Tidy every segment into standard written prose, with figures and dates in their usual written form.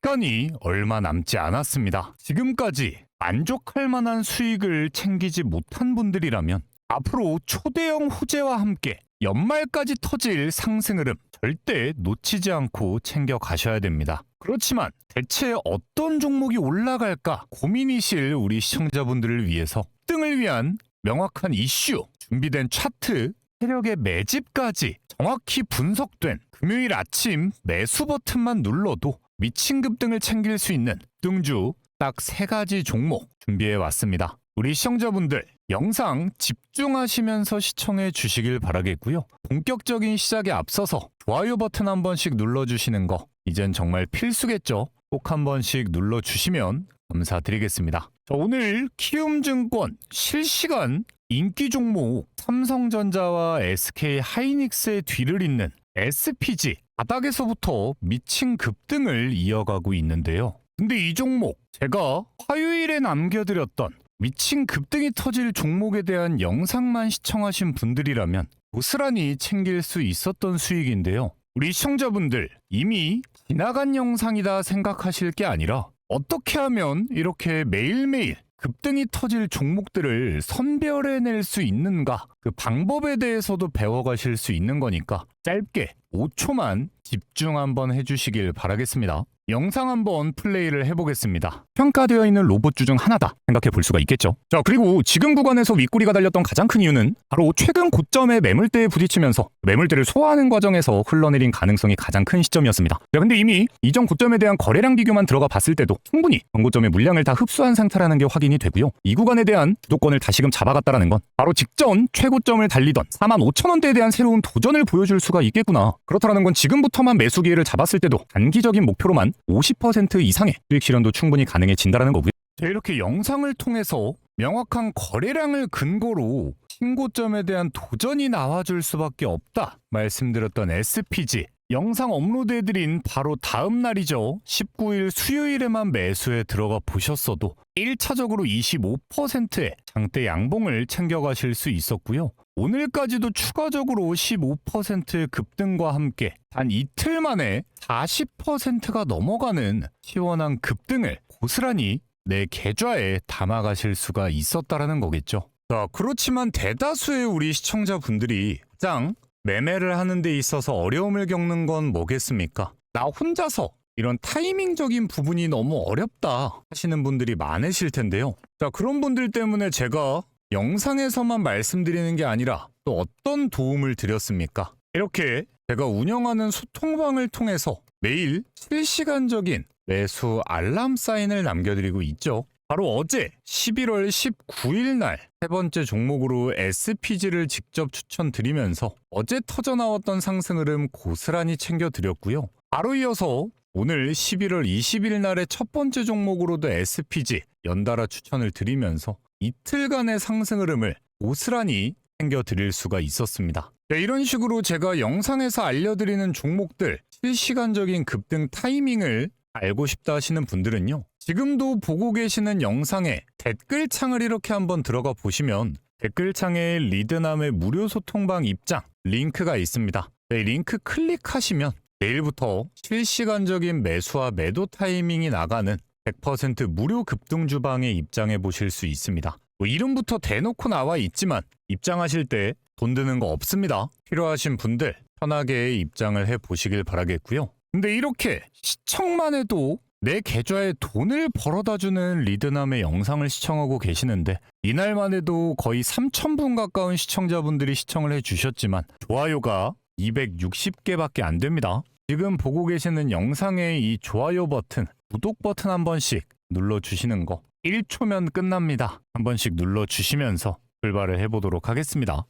시간이 얼마 남지 않았습니다. 지금까지 만족할 만한 수익을 챙기지 못한 분들이라면 앞으로 초대형 호재와 함께 연말까지 터질 상승 흐름 절대 놓치지 않고 챙겨 가셔야 됩니다. 그렇지만 대체 어떤 종목이 올라갈까 고민이실 우리 시청자분들을 위해서 등을 위한 명확한 이슈, 준비된 차트, 세력의 매집까지 정확히 분석된 금요일 아침 매수 버튼만 눌러도 미친 급등을 챙길 수 있는 등주 딱 3가지 종목 준비해 왔습니다. 우리 시청자분들 영상 집중하시면서 시청해 주시길 바라겠고요. 본격적인 시작에 앞서서 좋아요 버튼 한 번씩 눌러주시는 거 이젠 정말 필수겠죠. 꼭 한 번씩 눌러주시면 감사드리겠습니다. 자, 오늘 키움증권 실시간 인기 종목 삼성전자와 SK 하이닉스의 뒤를 잇는 SPG 바닥에서부터 미친 급등을 이어가고 있는데요. 근데 이 종목 제가 화요일에 남겨드렸던 미친 급등이 터질 종목에 대한 영상만 시청하신 분들이라면 고스란히 챙길 수 있었던 수익인데요. 우리 시청자분들 이미 지나간 영상이다 생각하실 게 아니라 어떻게 하면 이렇게 매일매일 급등이 터질 종목들을 선별해낼 수 있는가 그 방법에 대해서도 배워가실 수 있는 거니까 짧게 5초만 집중 한번 해주시길 바라겠습니다. 영상 한번 플레이를 해보겠습니다. 평가되어 있는 로봇주 중 하나다 생각해 볼 수가 있겠죠. 자, 그리고 지금 구간에서 윗꼬리가 달렸던 가장 큰 이유는 바로 최근 고점의 매물대에 부딪히면서 매물대를 소화하는 과정에서 흘러내린 가능성이 가장 큰 시점이었습니다. 자, 근데 이미 이전 고점에 대한 거래량 비교만 들어가 봤을 때도 충분히 전고점의 물량을 다 흡수한 상태라는 게 확인이 되고요. 이 구간에 대한 주도권을 다시금 잡아갔다라는 건 바로 직전 최고점을 달리던 45,000원대에 대한 새로운 도전을 보여줄 수가 있겠구나. 그렇다라는 건 지금부터만 매수 기회를 잡았을 때도 단기적인 목표로만 50% 이상의 수익 실현도 충분히 가능해진다는 거고요. 이렇게 영상을 통해서 명확한 거래량을 근거로 신고점에 대한 도전이 나와줄 수밖에 없다 말씀드렸던 SPG 영상 업로드해드린 바로 다음 날이죠. 19일 수요일에만 매수에 들어가 보셨어도 1차적으로 25%의 장대 양봉을 챙겨가실 수 있었고요. 오늘까지도 추가적으로 15%의 급등과 함께 단 이틀 만에 40%가 넘어가는 시원한 급등을 고스란히 내 계좌에 담아가실 수가 있었다라는 거겠죠. 자, 그렇지만 대다수의 우리 시청자분들이 가장 매매를 하는 데 있어서 어려움을 겪는 건 뭐겠습니까? 나 혼자서 이런 타이밍적인 부분이 너무 어렵다 하시는 분들이 많으실 텐데요. 자, 그런 분들 때문에 제가 영상에서만 말씀드리는 게 아니라 또 어떤 도움을 드렸습니까? 이렇게 제가 운영하는 소통방을 통해서 매일 실시간적인 매수 알람 사인을 남겨드리고 있죠. 바로 어제 11월 19일 날 3번째 종목으로 SPG를 직접 추천드리면서 어제 터져나왔던 상승 흐름 고스란히 챙겨드렸고요. 바로 이어서 오늘 11월 20일 날의 첫 번째 종목으로도 SPG 연달아 추천을 드리면서 이틀간의 상승 흐름을 고스란히 챙겨드릴 수가 있었습니다. 네, 이런 식으로 제가 영상에서 알려드리는 종목들 실시간적인 급등 타이밍을 알고 싶다 하시는 분들은요. 지금도 보고 계시는 영상에 댓글창을 이렇게 한번 들어가 보시면 댓글창에 리드남의 무료 소통방 입장 링크가 있습니다. 네, 링크 클릭하시면 내일부터 실시간적인 매수와 매도 타이밍이 나가는 100% 무료 급등 주방에 입장해 보실 수 있습니다. 뭐 이름부터 대놓고 나와 있지만 입장하실 때 돈 드는 거 없습니다. 필요하신 분들 편하게 입장을 해 보시길 바라겠고요. 근데 이렇게 시청만 해도 내 계좌에 돈을 벌어다주는 리드남의 영상을 시청하고 계시는데 이날만 해도 거의 3,000분 가까운 시청자분들이 시청을 해주셨지만 좋아요가 260개밖에 안 됩니다. 지금 보고 계시는 영상의 이 좋아요 버튼, 구독 버튼 한 번씩 눌러주시는 거 1초면 끝납니다. 한 번씩 눌러주시면서 출발을 해보도록 하겠습니다.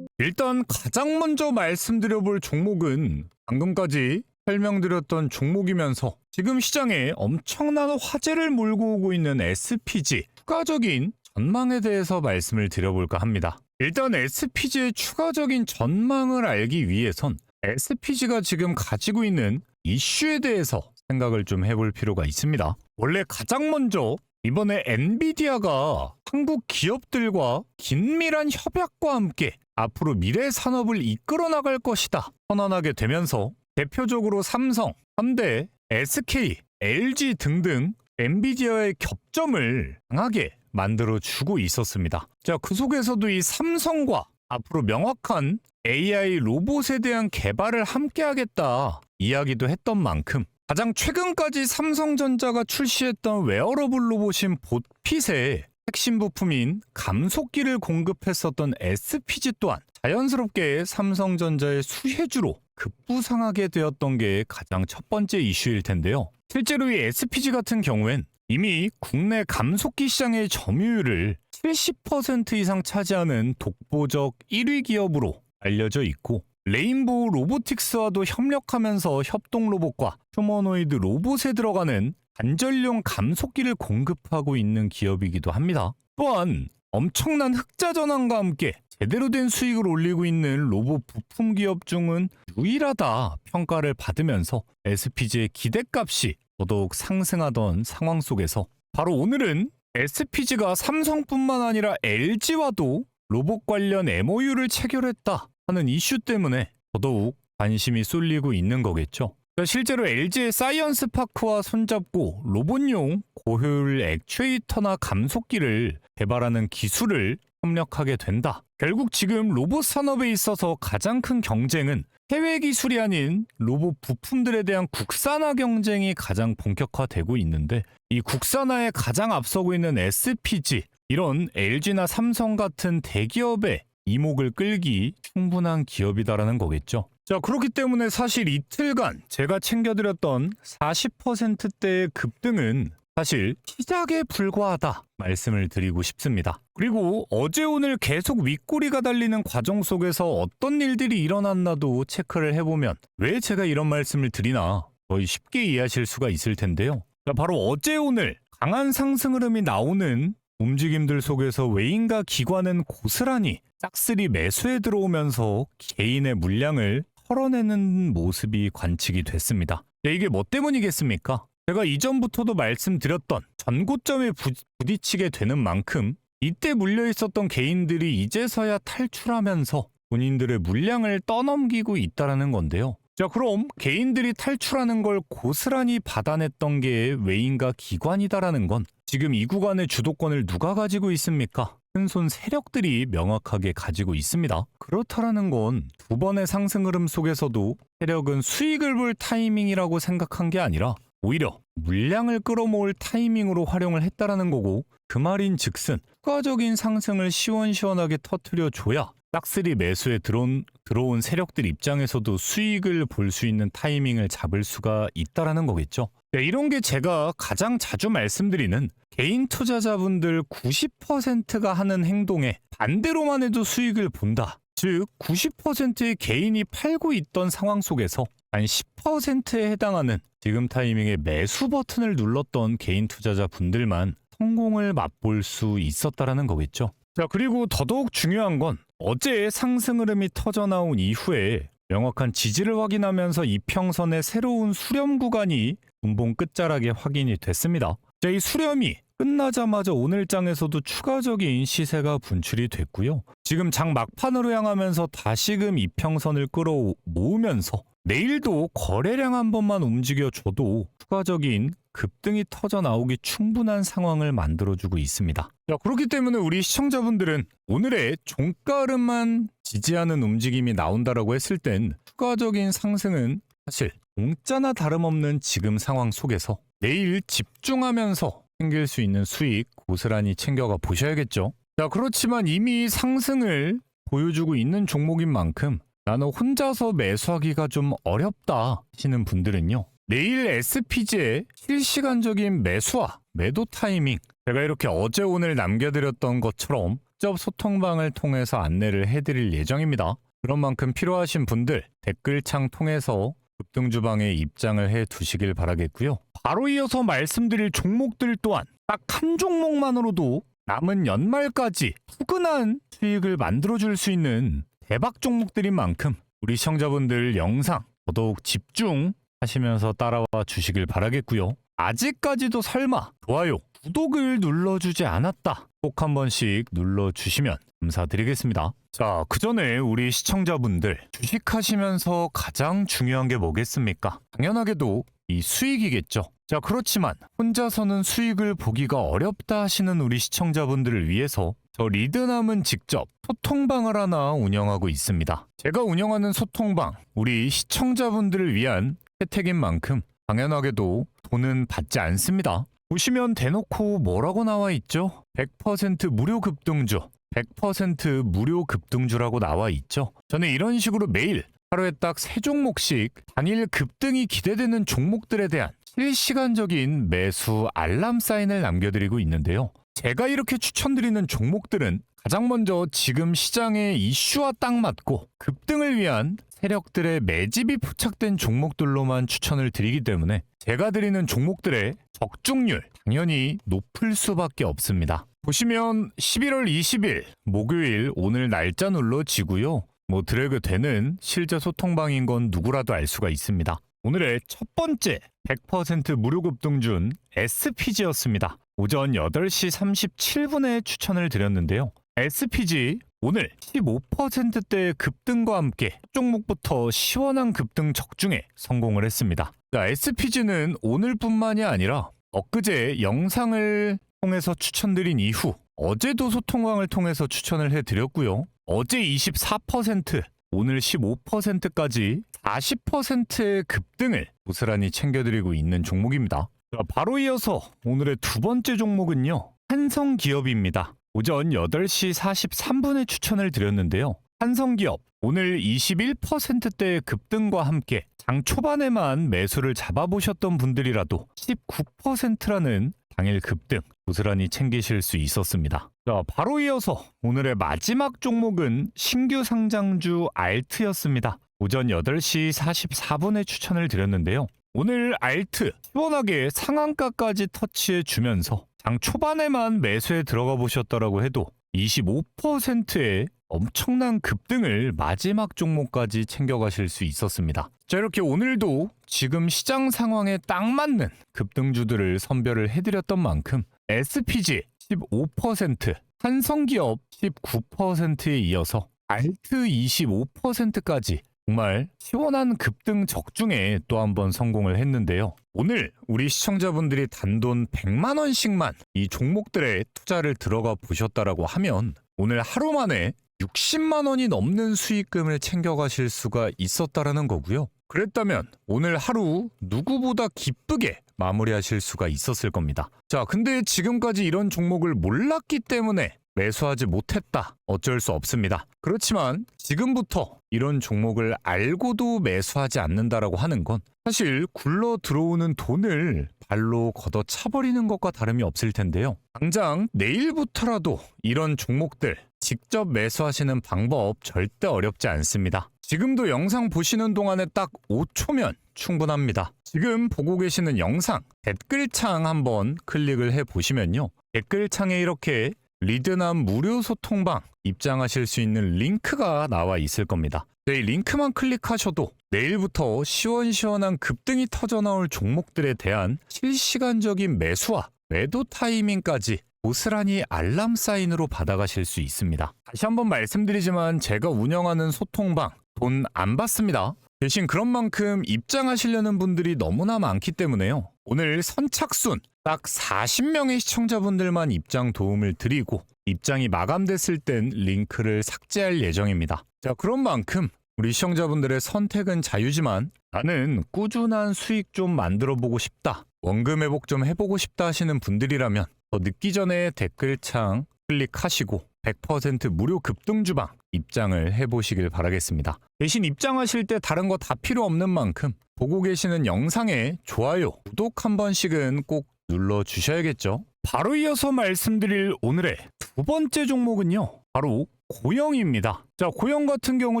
일단 가장 먼저 말씀드려볼 종목은 방금까지 설명드렸던 종목이면서 지금 시장에 엄청난 화제를 몰고 오고 있는 SPG 추가적인 전망에 대해서 말씀을 드려볼까 합니다. 일단 SPG의 추가적인 전망을 알기 위해선 SPG가 지금 가지고 있는 이슈에 대해서 생각을 좀 해볼 필요가 있습니다. 원래 가장 먼저 이번에 엔비디아가 한국 기업들과 긴밀한 협약과 함께 앞으로 미래 산업을 이끌어 나갈 것이다 선언하게 되면서 대표적으로 삼성, 현대, SK LG 등등 엔비디아의 겹점을 강하게 만들어주고 있었습니다. 자, 그 속에서도 이 삼성과 앞으로 명확한 AI 로봇에 대한 개발을 함께하겠다 이야기도 했던 만큼 가장 최근까지 삼성전자가 출시했던 웨어러블 로봇인 봇핏의 핵심 부품인 감속기를 공급했었던 SPG 또한 자연스럽게 삼성전자의 수혜주로 급부상하게 되었던 게 가장 첫 번째 이슈일 텐데요. 실제로 이 SPG 같은 경우엔 이미 국내 감속기 시장의 점유율을 70% 이상 차지하는 독보적 1위 기업으로 알려져 있고 레인보우 로보틱스와도 협력하면서 협동 로봇과 휴머노이드 로봇에 들어가는 관절용 감속기를 공급하고 있는 기업이기도 합니다. 또한 엄청난 흑자 전환과 함께 제대로 된 수익을 올리고 있는 로봇 부품 기업 중은 유일하다 평가를 받으면서 SPG의 기대값이 더더욱 상승하던 상황 속에서 바로 오늘은 SPG가 삼성뿐만 아니라 LG와도 로봇 관련 MOU를 체결했다 하는 이슈 때문에 더더욱 관심이 쏠리고 있는 거겠죠. 실제로 LG의 사이언스 파크와 손잡고 로봇용 고효율 액추에이터나 감속기를 개발하는 기술을 협력하게 된다. 결국 지금 로봇 산업에 있어서 가장 큰 경쟁은 해외 기술이 아닌 로봇 부품들에 대한 국산화 경쟁이 가장 본격화되고 있는데 이 국산화에 가장 앞서고 있는 SPG, 이런 LG나 삼성 같은 대기업의 이목을 끌기 충분한 기업이다라는 거겠죠. 자, 그렇기 때문에 사실 이틀간 제가 챙겨드렸던 40%대의 급등은 사실 시작에 불과하다 말씀을 드리고 싶습니다. 그리고 어제 오늘 계속 윗꼬리가 달리는 과정 속에서 어떤 일들이 일어났나도 체크를 해보면 왜 제가 이런 말씀을 드리나 거의 쉽게 이해하실 수가 있을 텐데요. 자, 바로 어제 오늘 강한 상승 흐름이 나오는 움직임들 속에서 외인과 기관은 고스란히 짝쓰리 매수에 들어오면서 개인의 물량을 털어내는 모습이 관측이 됐습니다. 이게 뭐 때문이겠습니까? 제가 이전부터도 말씀드렸던 전고점에 부딪히게 되는 만큼 이때 물려있었던 개인들이 이제서야 탈출하면서 본인들의 물량을 떠넘기고 있다는 건데요. 자, 그럼 개인들이 탈출하는 걸 고스란히 받아냈던 게 외인과 기관이다라는 건 지금 이 구간의 주도권을 누가 가지고 있습니까? 큰손 세력들이 명확하게 가지고 있습니다. 그렇다라는 건 두 번의 상승 흐름 속에서도 세력은 수익을 볼 타이밍이라고 생각한 게 아니라 오히려 물량을 끌어모을 타이밍으로 활용을 했다라는 거고, 그 말인 즉슨 추가적인 상승을 시원시원하게 터뜨려줘야 짝쓰리 매수에 들어온 세력들 입장에서도 수익을 볼 수 있는 타이밍을 잡을 수가 있다라는 거겠죠. 이런 게 제가 가장 자주 말씀드리는 개인 투자자분들 90%가 하는 행동에 반대로만 해도 수익을 본다. 즉 90%의 개인이 팔고 있던 상황 속에서 한 10%에 해당하는 지금 타이밍에 매수 버튼을 눌렀던 개인 투자자분들만 성공을 맛볼 수 있었다라는 거겠죠. 자, 그리고 더더욱 중요한 건 어제 상승 흐름이 터져나온 이후에 명확한 지지를 확인하면서 이평선의 새로운 수렴 구간이 분봉 끝자락에 확인이 됐습니다. 자, 이 수렴이 끝나자마자 오늘장에서도 추가적인 시세가 분출이 됐고요. 지금 장 막판으로 향하면서 다시금 이평선을 끌어모으면서 내일도 거래량 한 번만 움직여줘도 추가적인 급등이 터져 나오기 충분한 상황을 만들어주고 있습니다. 자, 그렇기 때문에 우리 시청자분들은 오늘의 종가름만 지지하는 움직임이 나온다라고 했을 땐 추가적인 상승은 사실 공짜나 다름없는 지금 상황 속에서 내일 집중하면서 챙길 수 있는 수익 고스란히 챙겨가 보셔야겠죠. 자, 그렇지만 이미 상승을 보여주고 있는 종목인 만큼 나는 혼자서 매수하기가 좀 어렵다 하시는 분들은요, 내일 SPG의 실시간적인 매수와 매도 타이밍, 제가 이렇게 어제 오늘 남겨드렸던 것처럼 직접 소통방을 통해서 안내를 해드릴 예정입니다. 그런 만큼 필요하신 분들 댓글창 통해서 급등주방에 입장을 해 두시길 바라겠고요. 바로 이어서 말씀드릴 종목들 또한 딱 한 종목만으로도 남은 연말까지 푸근한 수익을 만들어줄 수 있는 대박 종목들인 만큼 우리 시청자분들 영상 더더욱 집중하시면서 따라와 주시길 바라겠고요. 아직까지도 설마 좋아요, 구독을 눌러주지 않았다, 꼭 한 번씩 눌러주시면 감사드리겠습니다. 자, 그 전에 우리 시청자분들 주식하시면서 가장 중요한 게 뭐겠습니까? 당연하게도 이 수익이겠죠. 자, 그렇지만 혼자서는 수익을 보기가 어렵다 하시는 우리 시청자분들을 위해서 저 리드남은 직접 소통방을 하나 운영하고 있습니다. 제가 운영하는 소통방, 우리 시청자분들을 위한 혜택인 만큼 당연하게도 돈은 받지 않습니다. 보시면 대놓고 뭐라고 나와 있죠? 100% 무료 급등주, 100% 무료 급등주라고 나와 있죠. 저는 이런 식으로 매일 하루에 딱 3종목씩 단일 급등이 기대되는 종목들에 대한 실시간적인 매수 알람 사인을 남겨드리고 있는데요. 제가 이렇게 추천드리는 종목들은 가장 먼저 지금 시장의 이슈와 딱 맞고 급등을 위한 세력들의 매집이 포착된 종목들로만 추천을 드리기 때문에 제가 드리는 종목들의 적중률 당연히 높을 수밖에 없습니다. 보시면 11월 20일 목요일 오늘 날짜 눌러지고요. 드래그 되는 실제 소통방인 건 누구라도 알 수가 있습니다. 오늘의 첫 번째 100% 무료 급등준 SPG였습니다. 오전 8시 37분에 추천을 드렸는데요. SPG 오늘 15%대 급등과 함께 종목부터 시원한 급등 적중에 성공을 했습니다. SPG는 오늘뿐만이 아니라 엊그제 영상을 통해서 추천드린 이후 어제도 소통방을 통해서 추천을 해드렸고요. 어제 24%, 오늘 15%까지 40%의 급등을 고스란히 챙겨드리고 있는 종목입니다. 바로 이어서 오늘의 두 번째 종목은요. 한성기업입니다. 오전 8시 43분에 추천을 드렸는데요. 한성기업 오늘 21%대의 급등과 함께 장 초반에만 매수를 잡아보셨던 분들이라도 19%라는 당일 급등 고스란히 챙기실 수 있었습니다. 자, 바로 이어서 오늘의 마지막 종목은 신규 상장주 알트였습니다. 오전 8시 44분에 추천을 드렸는데요. 오늘 알트 시원하게 상한가까지 터치해 주면서 장 초반에만 매수에 들어가 보셨더라고 해도 25%의 엄청난 급등을 마지막 종목까지 챙겨가실 수 있었습니다. 자, 이렇게 오늘도 지금 시장 상황에 딱 맞는 급등주들을 선별을 해드렸던 만큼 SPG 15%, 한성기업 19%에 이어서 알트 25%까지 정말 시원한 급등 적중에 또 한 번 성공을 했는데요. 오늘 우리 시청자분들이 단돈 100만 원씩만 이 종목들에 투자를 들어가 보셨다라고 하면 오늘 하루 만에 60만 원이 넘는 수익금을 챙겨가실 수가 있었다라는 거고요. 그랬다면 오늘 하루 누구보다 기쁘게 마무리하실 수가 있었을 겁니다. 자, 근데 지금까지 이런 종목을 몰랐기 때문에 매수하지 못했다. 어쩔 수 없습니다. 그렇지만 지금부터 이런 종목을 알고도 매수하지 않는다라고 하는 건 사실 굴러 들어오는 돈을 발로 걷어차버리는 것과 다름이 없을 텐데요. 당장 내일부터라도 이런 종목들 직접 매수하시는 방법 절대 어렵지 않습니다. 지금도 영상 보시는 동안에 딱 5초면 충분합니다. 지금 보고 계시는 영상 댓글창 한번 클릭을 해보시면요. 댓글창에 이렇게 리드남 무료 소통방 입장하실 수 있는 링크가 나와 있을 겁니다. 이 링크만 클릭하셔도 내일부터 시원시원한 급등이 터져나올 종목들에 대한 실시간적인 매수와 매도 타이밍까지 고스란히 알람 사인으로 받아가실 수 있습니다. 다시 한번 말씀드리지만 제가 운영하는 소통방 돈 안 받습니다. 대신 그런 만큼 입장하시려는 분들이 너무나 많기 때문에요. 오늘 선착순 딱 40명의 시청자분들만 입장 도움을 드리고 입장이 마감됐을 땐 링크를 삭제할 예정입니다. 자, 그런 만큼 우리 시청자분들의 선택은 자유지만 나는 꾸준한 수익 좀 만들어보고 싶다. 원금 회복 좀 해보고 싶다 하시는 분들이라면 더 늦기 전에 댓글창 클릭하시고 100% 무료 급등주방 입장을 해보시길 바라겠습니다. 대신 입장하실 때 다른 거 다 필요 없는 만큼 보고 계시는 영상에 좋아요, 구독 한 번씩은 꼭 눌러주셔야겠죠. 바로 이어서 말씀드릴 오늘의 두 번째 종목은요. 바로 고영입니다. 자, 고영 같은 경우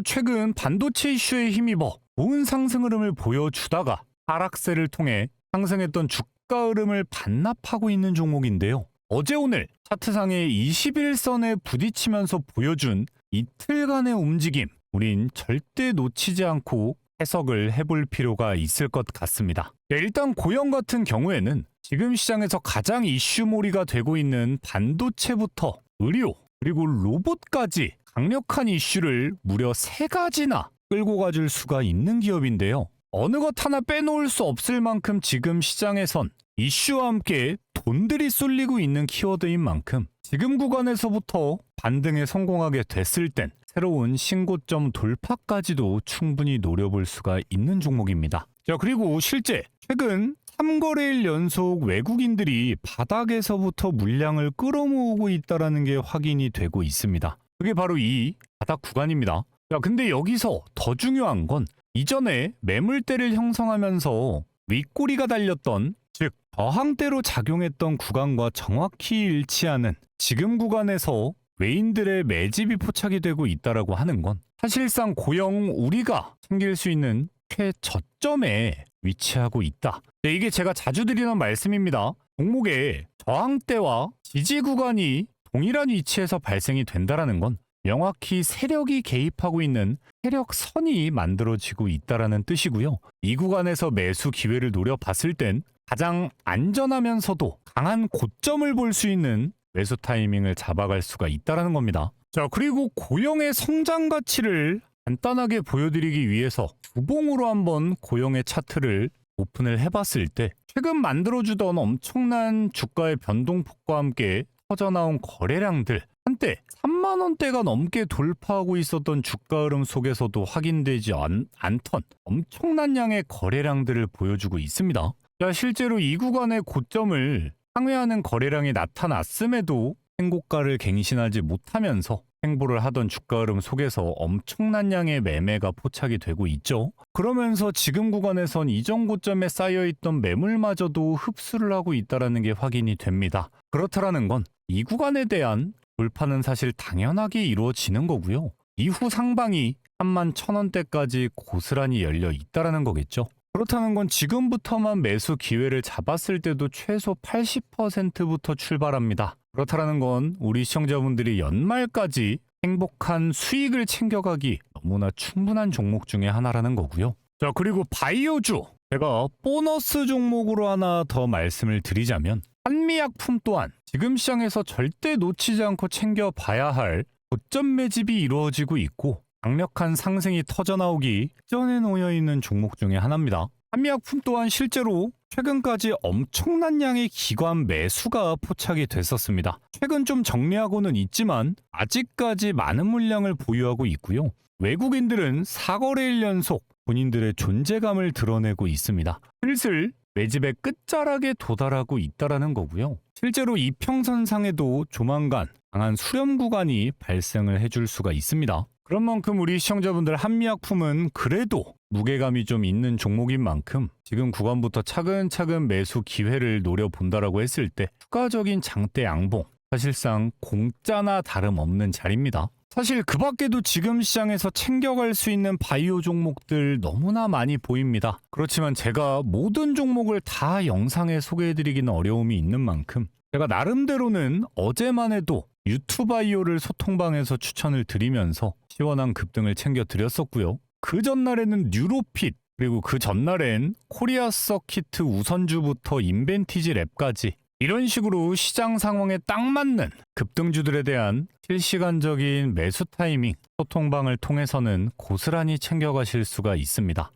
최근 반도체 이슈에 힘입어 좋은 상승 흐름을 보여주다가 하락세를 통해 상승했던 주가 흐름을 반납하고 있는 종목인데요. 어제 오늘 차트상의 21선에 부딪히면서 보여준 이틀간의 움직임, 우린 절대 놓치지 않고 해석을 해볼 필요가 있을 것 같습니다. 일단 고영 같은 경우에는 지금 시장에서 가장 이슈몰이가 되고 있는 반도체부터 의료, 그리고 로봇까지 강력한 이슈를 무려 3가지나 끌고 가줄 수가 있는 기업인데요. 어느 것 하나 빼놓을 수 없을 만큼 지금 시장에선 이슈와 함께 돈들이 쏠리고 있는 키워드인 만큼 지금 구간에서부터 반등에 성공하게 됐을 땐 새로운 신고점 돌파까지도 충분히 노려볼 수가 있는 종목입니다. 자, 그리고 실제 최근 3거래일 연속 외국인들이 바닥에서부터 물량을 끌어모으고 있다는 게 확인이 되고 있습니다. 그게 바로 이 바닥 구간입니다. 자, 근데 여기서 더 중요한 건 이전에 매물대를 형성하면서 윗꼬리가 달렸던, 즉 저항대로 작용했던 구간과 정확히 일치하는 지금 구간에서 외인들의 매집이 포착이 되고 있다라고 하는 건 사실상 고영 우리가 챙길 수 있는 최저점에 위치하고 있다. 네, 이게 제가 자주 드리는 말씀입니다. 종목의 저항대와 지지 구간이 동일한 위치에서 발생이 된다라는 건 명확히 세력이 개입하고 있는 세력선이 만들어지고 있다라는 뜻이고요. 이 구간에서 매수 기회를 노려봤을 땐 가장 안전하면서도 강한 고점을 볼 수 있는 매수 타이밍을 잡아갈 수가 있다라는 겁니다. 자, 그리고 고영의 성장 가치를 간단하게 보여드리기 위해서 주봉으로 한번 고영의 차트를 오픈을 해봤을 때 최근 만들어주던 엄청난 주가의 변동폭과 함께 터져나온 거래량들, 한때 3만 원대가 넘게 돌파하고 있었던 주가 흐름 속에서도 확인되지 않던 엄청난 양의 거래량들을 보여주고 있습니다. 자, 실제로 이 구간의 고점을 상회하는 거래량이 나타났음에도 행고가를 갱신하지 못하면서 행보를 하던 주가 흐름 속에서 엄청난 양의 매매가 포착이 되고 있죠. 그러면서 지금 구간에선 이전 고점에 쌓여있던 매물마저도 흡수를 하고 있다는 게 확인이 됩니다. 그렇다라는 건 이 구간에 대한 돌파는 사실 당연하게 이루어지는 거고요. 이후 상방이 31,000원대까지 고스란히 열려 있다는 거겠죠. 그렇다는 건 지금부터만 매수 기회를 잡았을 때도 최소 80%부터 출발합니다. 그렇다는 건 우리 시청자분들이 연말까지 행복한 수익을 챙겨가기 너무나 충분한 종목 중에 하나라는 거고요. 자, 그리고 바이오주, 제가 보너스 종목으로 하나 더 말씀을 드리자면 한미약품 또한 지금 시장에서 절대 놓치지 않고 챙겨봐야 할 고점 매집이 이루어지고 있고 강력한 상승이 터져나오기 전에 놓여있는 종목 중에 하나입니다. 한미약품 또한 실제로 최근까지 엄청난 양의 기관 매수가 포착이 됐었습니다. 최근 좀 정리하고는 있지만 아직까지 많은 물량을 보유하고 있고요. 외국인들은 4거래일 연속 본인들의 존재감을 드러내고 있습니다. 슬슬 매집의 끝자락에 도달하고 있다는 거고요. 실제로 이평선상에도 조만간 강한 수렴 구간이 발생을 해줄 수가 있습니다. 그런 만큼 우리 시청자분들 한미약품은 그래도 무게감이 좀 있는 종목인 만큼 지금 구간부터 차근차근 매수 기회를 노려본다라고 했을 때 추가적인 장대 양봉, 사실상 공짜나 다름없는 자리입니다. 사실 그 밖에도 지금 시장에서 챙겨갈 수 있는 바이오 종목들 너무나 많이 보입니다. 그렇지만 제가 모든 종목을 다 영상에 소개해드리기는 어려움이 있는 만큼 제가 나름대로는 어제만 해도 유투바이오를 소통방에서 추천을 드리면서 시원한 급등을 챙겨드렸었고요. 그 전날에는 뉴로핏, 그리고 그 전날엔 코리아 서키트 우선주부터 인벤티지 랩까지 이런 식으로 시장 상황에 딱 맞는 급등주들에 대한 실시간적인 매수 타이밍 소통방을 통해서는 고스란히 챙겨가실 수가 있습니다.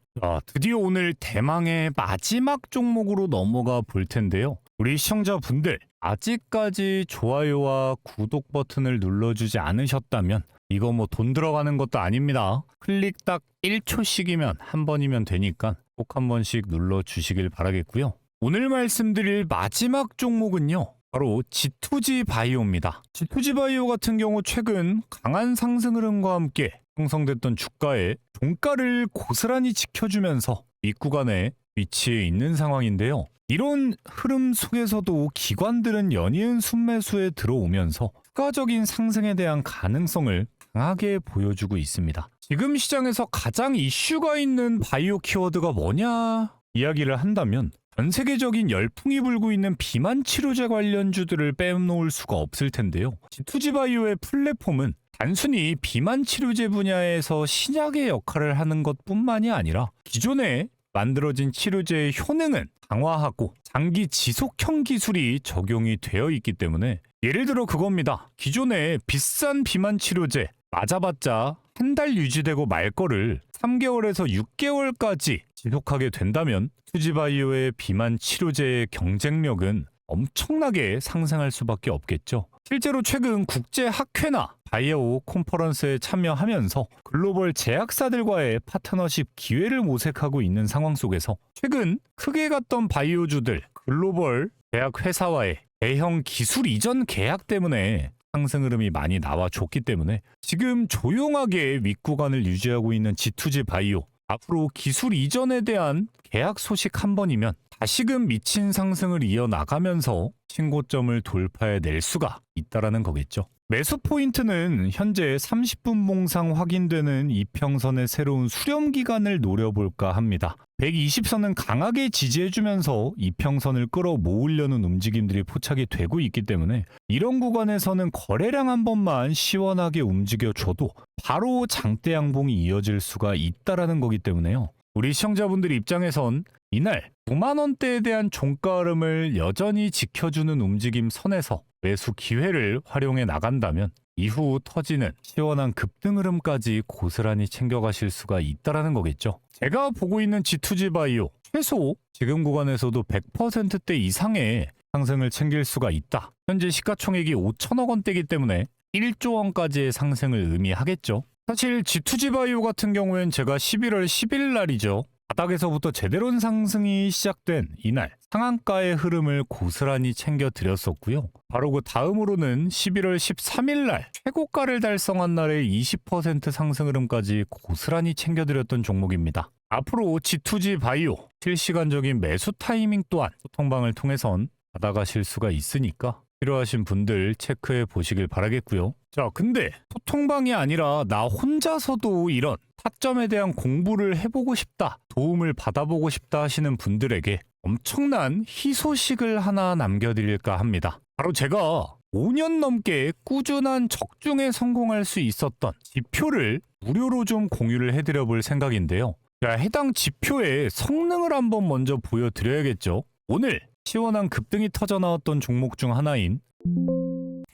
드디어 오늘 대망의 마지막 종목으로 넘어가 볼 텐데요. 우리 시청자분들 아직까지 좋아요와 구독 버튼을 눌러주지 않으셨다면 이거 뭐 돈 들어가는 것도 아닙니다. 클릭 딱 1초씩이면 한 번이면 되니까 꼭 한 번씩 눌러주시길 바라겠고요. 오늘 말씀드릴 마지막 종목은요, 바로 G2G 바이오입니다. G2G 바이오 같은 경우 최근 강한 상승 흐름과 함께 형성됐던 주가의 종가를 고스란히 지켜주면서 윗구간에 위치해 있는 상황인데요. 이런 흐름 속에서도 기관들은 연이은 순매수에 들어오면서 추가적인 상승에 대한 가능성을 강하게 보여주고 있습니다. 지금 시장에서 가장 이슈가 있는 바이오 키워드가 뭐냐 이야기를 한다면 전 세계적인 열풍이 불고 있는 비만 치료제 관련주들을 빼놓을 수가 없을 텐데요. G2G 바이오의 플랫폼은 단순히 비만 치료제 분야에서 신약의 역할을 하는 것뿐만이 아니라 기존에 만들어진 치료제의 효능은 강화하고 장기 지속형 기술이 적용이 되어 있기 때문에 예를 들어 그겁니다. 기존에 비싼 비만 치료제 맞아봤자 한 달 유지되고 말 거를 3개월에서 6개월까지 지속하게 된다면 투지바이오의 비만 치료제의 경쟁력은 엄청나게 상승할 수밖에 없겠죠. 실제로 최근 국제학회나 바이오 컨퍼런스에 참여하면서 글로벌 제약사들과의 파트너십 기회를 모색하고 있는 상황 속에서 최근 크게 갔던 바이오주들 글로벌 제약회사와의 대형 기술 이전 계약 때문에 상승 흐름이 많이 나와줬기 때문에 지금 조용하게 윗구간을 유지하고 있는 G2G 바이오, 앞으로 기술 이전에 대한 계약 소식 한 번이면 다시금 미친 상승을 이어나가면서 신고점을 돌파해낼 수가 있다라는 거겠죠. 매수 포인트는 현재 30분 봉상 확인되는 이평선의 새로운 수렴 기간을 노려볼까 합니다. 120선은 강하게 지지해주면서 이평선을 끌어모으려는 움직임들이 포착이 되고 있기 때문에 이런 구간에서는 거래량 한 번만 시원하게 움직여줘도 바로 장대 양봉이 이어질 수가 있다라는 거기 때문에요. 우리 시청자분들 입장에선 이날 9만원대에 대한 종가름을 여전히 지켜주는 움직임 선에서 매수 기회를 활용해 나간다면 이후 터지는 시원한 급등 흐름까지 고스란히 챙겨가실 수가 있다라는 거겠죠. 제가 보고 있는 G2G 바이오 최소 지금 구간에서도 100%대 이상의 상승을 챙길 수가 있다. 현재 시가총액이 5천억 원대이기 때문에 1조 원까지의 상승을 의미하겠죠. 사실 G2G 바이오 같은 경우엔 제가 11월 10일 날이죠. 바닥에서부터 제대로 상승이 시작된 이날 상한가의 흐름을 고스란히 챙겨드렸었고요. 바로 그 다음으로는 11월 13일 날 최고가를 달성한 날의 20% 상승 흐름까지 고스란히 챙겨드렸던 종목입니다. 앞으로 G2G 바이오 실시간적인 매수 타이밍 또한 소통방을 통해선 받아가실 수가 있으니까 필요하신 분들 체크해 보시길 바라겠고요. 자, 근데 소통방이 아니라 나 혼자서도 이런 타점에 대한 공부를 해보고 싶다, 도움을 받아보고 싶다 하시는 분들에게 엄청난 희소식을 하나 남겨드릴까 합니다. 바로 제가 5년 넘게 꾸준한 적중에 성공할 수 있었던 지표를 무료로 좀 공유를 해드려 볼 생각인데요. 자, 해당 지표의 성능을 한번 먼저 보여드려야겠죠. 오늘 시원한 급등이 터져 나왔던 종목 중 하나인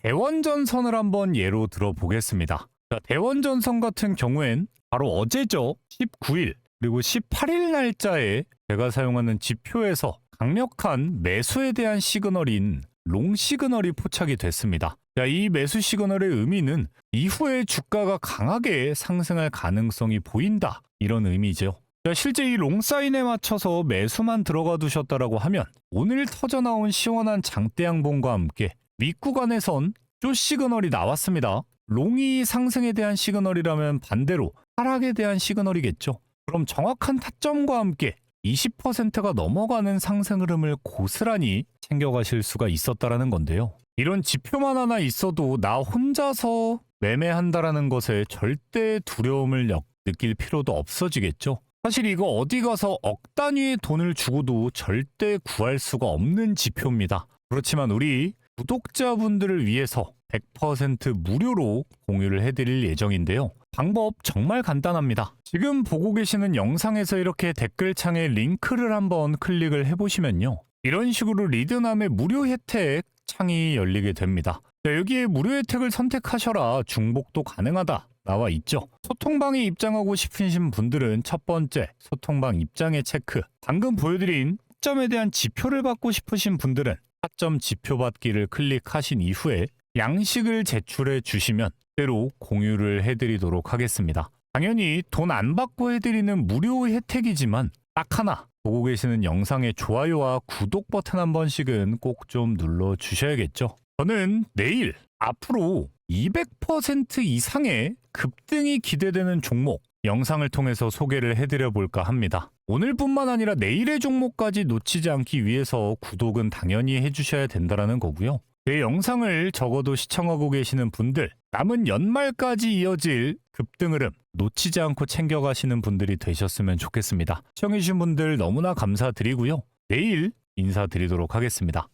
대원전선을 한번 예로 들어보겠습니다. 자, 대원전선 같은 경우엔 바로 어제죠. 19일 그리고 18일 날짜에 제가 사용하는 지표에서 강력한 매수에 대한 시그널인 롱 시그널이 포착이 됐습니다. 자, 이 매수 시그널의 의미는 이후에 주가가 강하게 상승할 가능성이 보인다, 이런 의미죠. 자, 실제 이 롱 사인에 맞춰서 매수만 들어가 두셨다라고 하면 오늘 터져 나온 시원한 장대 양봉과 함께 윗구간에선 쪼 시그널이 나왔습니다. 롱이 상승에 대한 시그널이라면 반대로 하락에 대한 시그널이겠죠. 그럼 정확한 타점과 함께 20%가 넘어가는 상승 흐름을 고스란히 챙겨가실 수가 있었다라는 건데요. 이런 지표만 하나 있어도 나 혼자서 매매한다라는 것에 절대 두려움을 느낄 필요도 없어지겠죠. 사실 이거 어디 가서 억 단위의 돈을 주고도 절대 구할 수가 없는 지표입니다. 그렇지만 우리 구독자분들을 위해서 100% 무료로 공유를 해드릴 예정인데요. 방법 정말 간단합니다. 지금 보고 계시는 영상에서 이렇게 댓글창에 링크를 한번 클릭을 해보시면요. 이런 식으로 리드남의 무료 혜택 창이 열리게 됩니다. 자, 여기에 무료 혜택을 선택하셔라, 중복도 가능하다 나와 있죠. 소통방에 입장하고 싶으신 분들은 첫 번째 소통방 입장의 체크, 방금 보여드린 타점에 대한 지표를 받고 싶으신 분들은 타점 지표 받기를 클릭하신 이후에 양식을 제출해 주시면 그대로 공유를 해드리도록 하겠습니다. 당연히 돈 안 받고 해드리는 무료 혜택이지만 딱 하나, 보고 계시는 영상의 좋아요와 구독 버튼 한 번씩은 꼭 좀 눌러 주셔야겠죠. 저는 내일 앞으로 200% 이상의 급등이 기대되는 종목 영상을 통해서 소개를 해드려 볼까 합니다. 오늘뿐만 아니라 내일의 종목까지 놓치지 않기 위해서 구독은 당연히 해주셔야 된다는 거고요. 제 영상을 적어도 시청하고 계시는 분들, 남은 연말까지 이어질 급등 흐름 놓치지 않고 챙겨가시는 분들이 되셨으면 좋겠습니다. 시청해주신 분들 너무나 감사드리고요. 내일 인사드리도록 하겠습니다.